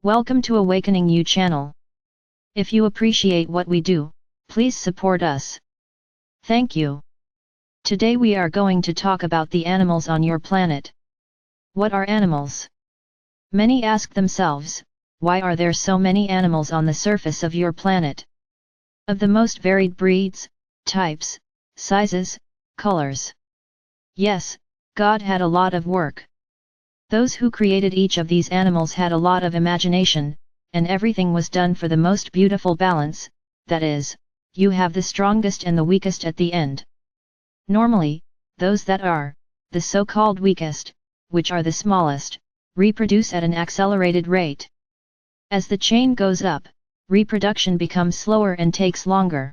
Welcome to Awakening You channel. If you appreciate what we do, please support us. Thank you. Today we are going to talk about the animals on your planet. What are animals? Many ask themselves, why are there so many animals on the surface of your planet? Of the most varied breeds, types, sizes, colors. Yes, God had a lot of work. Those who created each of these animals had a lot of imagination, and everything was done for the most beautiful balance, that is, you have the strongest and the weakest at the end. Normally, those that are, the so-called weakest, which are the smallest, reproduce at an accelerated rate. As the chain goes up, reproduction becomes slower and takes longer.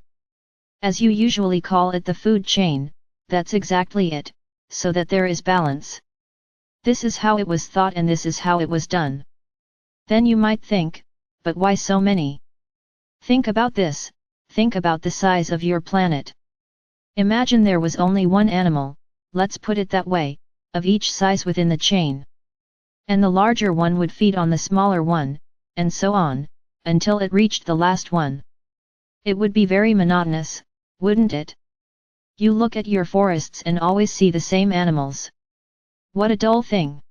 As you usually call it the food chain, that's exactly it, so that there is balance. This is how it was thought and this is how it was done. Then you might think, but why so many? Think about this, think about the size of your planet. Imagine there was only one animal, let's put it that way, of each size within the chain. And the larger one would feed on the smaller one, and so on, until it reached the last one. It would be very monotonous, wouldn't it? You look at your forests and always see the same animals. What a dull thing!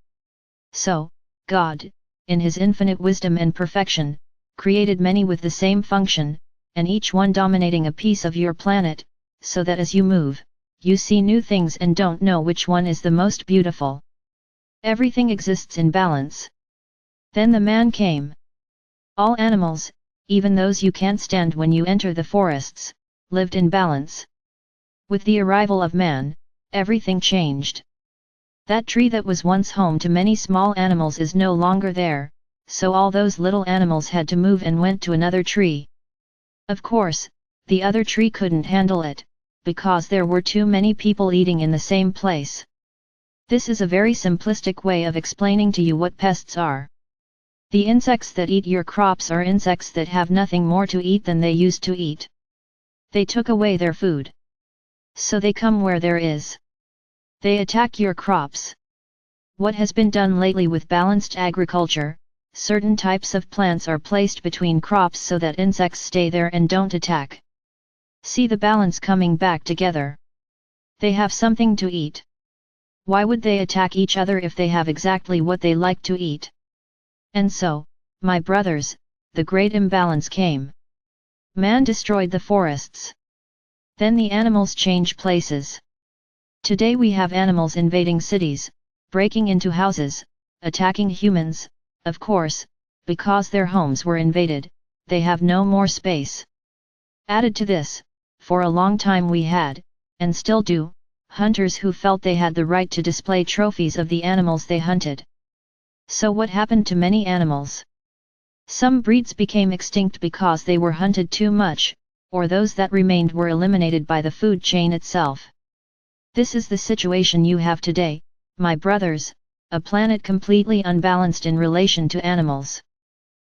So, God, in His infinite wisdom and perfection, created many with the same function, and each one dominating a piece of your planet, so that as you move, you see new things and don't know which one is the most beautiful. Everything exists in balance. Then the man came. All animals, even those you can't stand when you enter the forests, lived in balance. With the arrival of man, everything changed. That tree that was once home to many small animals is no longer there, so all those little animals had to move and went to another tree. Of course, the other tree couldn't handle it, because there were too many people eating in the same place. This is a very simplistic way of explaining to you what pests are. The insects that eat your crops are insects that have nothing more to eat than they used to eat. They took away their food. So they come where there is. They attack your crops. What has been done lately with balanced agriculture, certain types of plants are placed between crops so that insects stay there and don't attack. See the balance coming back together. They have something to eat. Why would they attack each other if they have exactly what they like to eat? And so, my brothers, the great imbalance came. Man destroyed the forests. Then the animals change places. Today we have animals invading cities, breaking into houses, attacking humans, of course, because their homes were invaded, they have no more space. Added to this, for a long time we had, and still do, hunters who felt they had the right to display trophies of the animals they hunted. So what happened to many animals? Some breeds became extinct because they were hunted too much, or those that remained were eliminated by the food chain itself. This is the situation you have today, my brothers, a planet completely unbalanced in relation to animals.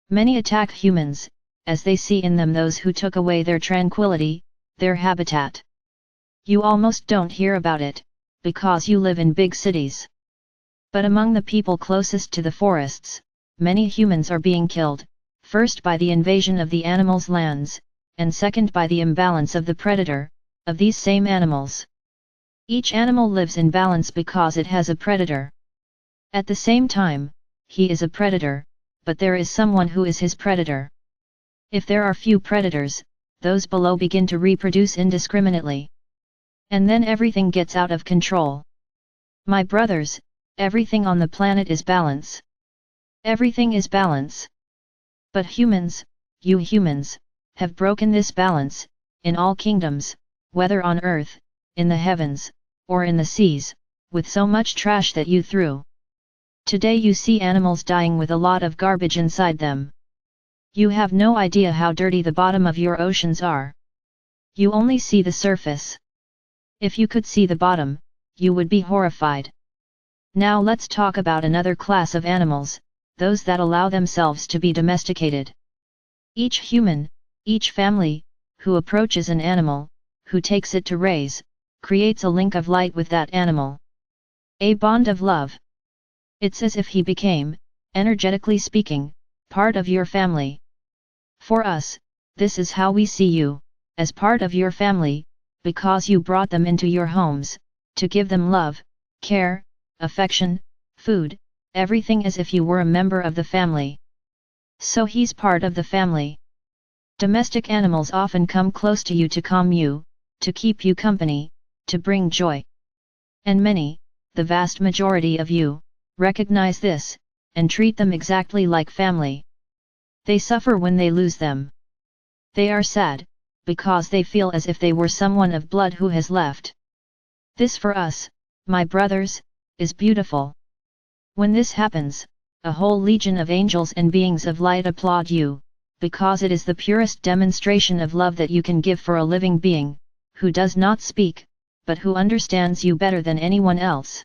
Many attack humans, as they see in them those who took away their tranquility, their habitat. You almost don't hear about it, because you live in big cities. But among the people closest to the forests, many humans are being killed, first by the invasion of the animals' lands, and second by the imbalance of the predator, of these same animals. Each animal lives in balance because it has a predator. At the same time, he is a predator, but there is someone who is his predator. If there are few predators, those below begin to reproduce indiscriminately. And then everything gets out of control. My brothers, everything on the planet is balance. Everything is balance. But humans, you humans, have broken this balance, in all kingdoms, whether on earth, in the heavens, or in the seas, with so much trash that you threw. Today you see animals dying with a lot of garbage inside them. You have no idea how dirty the bottom of your oceans are. You only see the surface. If you could see the bottom, you would be horrified. Now let's talk about another class of animals, those that allow themselves to be domesticated. Each human, each family, who approaches an animal, who takes it to raise, creates a link of light with that animal. A bond of love. It's as if he became, energetically speaking, part of your family. For us, this is how we see you, as part of your family, because you brought them into your homes, to give them love, care, affection, food, everything as if you were a member of the family. So he's part of the family. Domestic animals often come close to you to calm you, to keep you company, to bring joy. And many, the vast majority of you, recognize this, and treat them exactly like family. They suffer when they lose them. They are sad, because they feel as if they were someone of blood who has left. This for us, my brothers, is beautiful. When this happens, a whole legion of angels and beings of light applaud you, because it is the purest demonstration of love that you can give for a living being, who does not speak, but who understands you better than anyone else.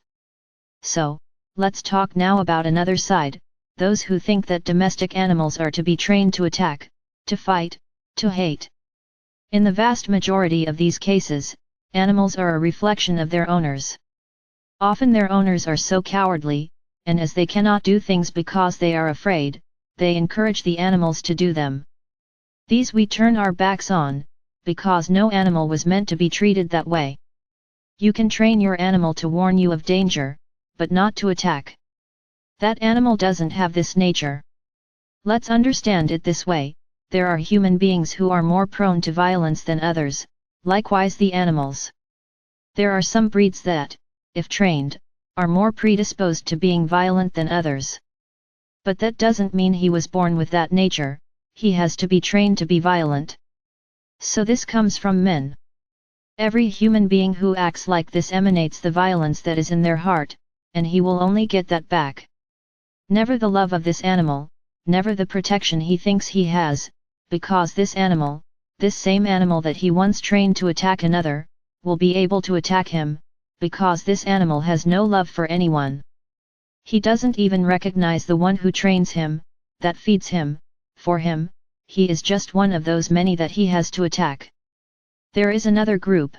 So, let's talk now about another side, those who think that domestic animals are to be trained to attack, to fight, to hate. In the vast majority of these cases, animals are a reflection of their owners. Often their owners are so cowardly, and as they cannot do things because they are afraid, they encourage the animals to do them. These we turn our backs on, because no animal was meant to be treated that way. You can train your animal to warn you of danger, but not to attack. That animal doesn't have this nature. Let's understand it this way: there are human beings who are more prone to violence than others, likewise the animals. There are some breeds that, if trained, are more predisposed to being violent than others. But that doesn't mean he was born with that nature, he has to be trained to be violent. So this comes from men. Every human being who acts like this emanates the violence that is in their heart, and he will only get that back. Never the love of this animal, never the protection he thinks he has, because this animal, this same animal that he once trained to attack another, will be able to attack him, because this animal has no love for anyone. He doesn't even recognize the one who trains him, that feeds him. For him, he is just one of those many that he has to attack. There is another group.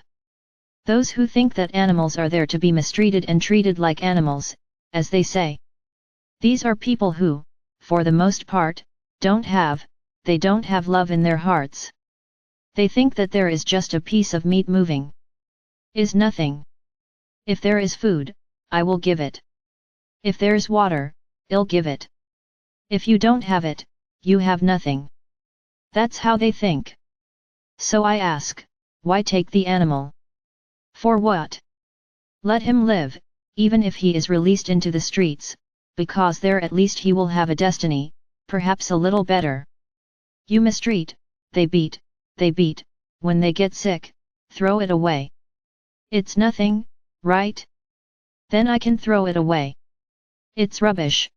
Those who think that animals are there to be mistreated and treated like animals, as they say. These are people who, for the most part, don't have love in their hearts. They think that there is just a piece of meat moving. Is nothing. If there is food, I will give it. If there's water, I'll give it. If you don't have it, you have nothing. That's how they think. So I ask, why take the animal? For what? Let him live, even if he is released into the streets, because there at least he will have a destiny, perhaps a little better. You mistreat, they beat, when they get sick, throw it away. It's nothing, right? Then I can throw it away. It's rubbish.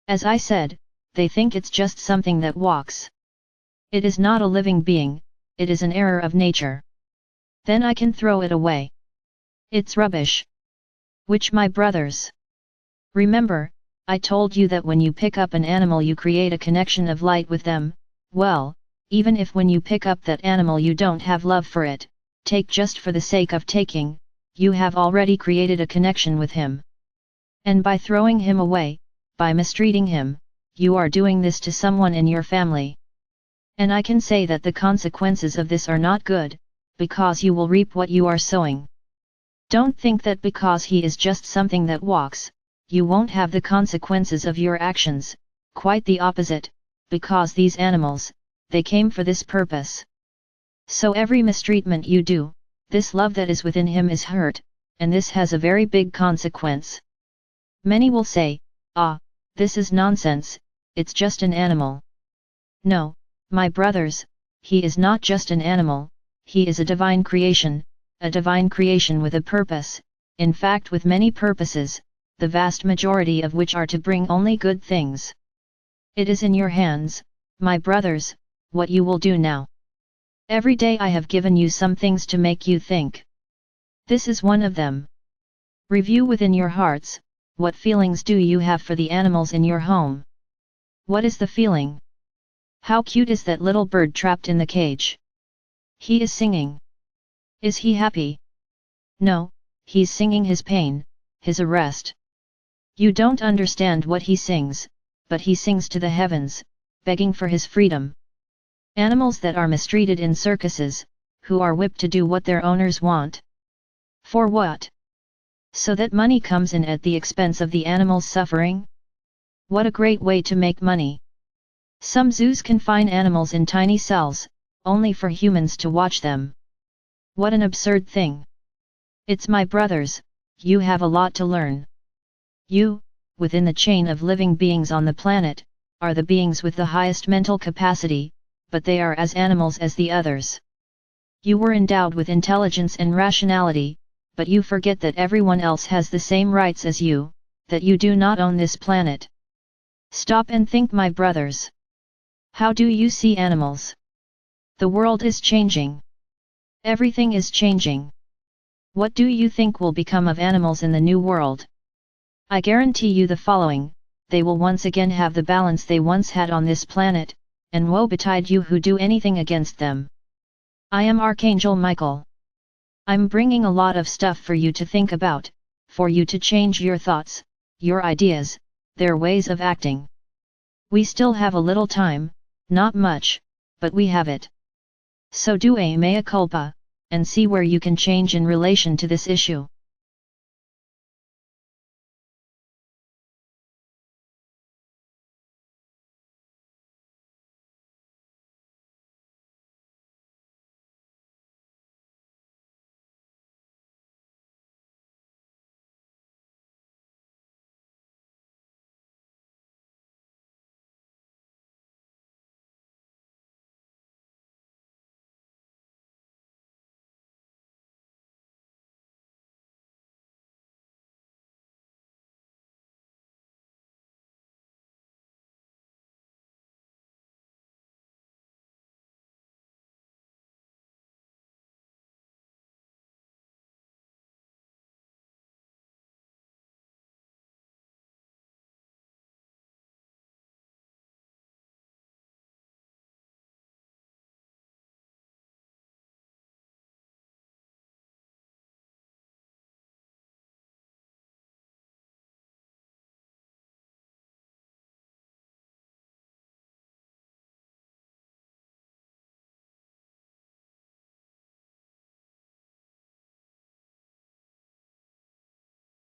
As I said, they think it's just something that walks. It is not a living being, it is an error of nature. Then I can throw it away. It's rubbish. Which, my brothers? Remember, I told you that when you pick up an animal you create a connection of light with them. Well, even if when you pick up that animal you don't have love for it, take just for the sake of taking, you have already created a connection with him. And by throwing him away, by mistreating him, you are doing this to someone in your family. And I can say that the consequences of this are not good, because you will reap what you are sowing. Don't think that because he is just something that walks, you won't have the consequences of your actions, quite the opposite, because these animals, they came for this purpose. So every mistreatment you do, this love that is within him is hurt, and this has a very big consequence. Many will say, "Ah, this is nonsense, it's just an animal." No, my brothers, he is not just an animal, he is a divine creation with a purpose, in fact with many purposes, the vast majority of which are to bring only good things. It is in your hands, my brothers, what you will do now. Every day I have given you some things to make you think. This is one of them. Review within your hearts, what feelings do you have for the animals in your home? What is the feeling? How cute is that little bird trapped in the cage? He is singing. Is he happy? No, he's singing his pain, his arrest. You don't understand what he sings, but he sings to the heavens, begging for his freedom. Animals that are mistreated in circuses, who are whipped to do what their owners want. For what? So that money comes in at the expense of the animal's suffering? What a great way to make money! Some zoos confine animals in tiny cells, only for humans to watch them. What an absurd thing! It's my brothers, you have a lot to learn. You, within the chain of living beings on the planet, are the beings with the highest mental capacity, but they are as animals as the others. You were endowed with intelligence and rationality, but you forget that everyone else has the same rights as you, that you do not own this planet. Stop and think, my brothers. How do you see animals? The world is changing. Everything is changing. What do you think will become of animals in the new world? I guarantee you the following: they will once again have the balance they once had on this planet, and woe betide you who do anything against them. I am Archangel Michael. I'm bringing a lot of stuff for you to think about, for you to change your thoughts, your ideas, their ways of acting. We still have a little time, not much, but we have it. So do a mea culpa, and see where you can change in relation to this issue.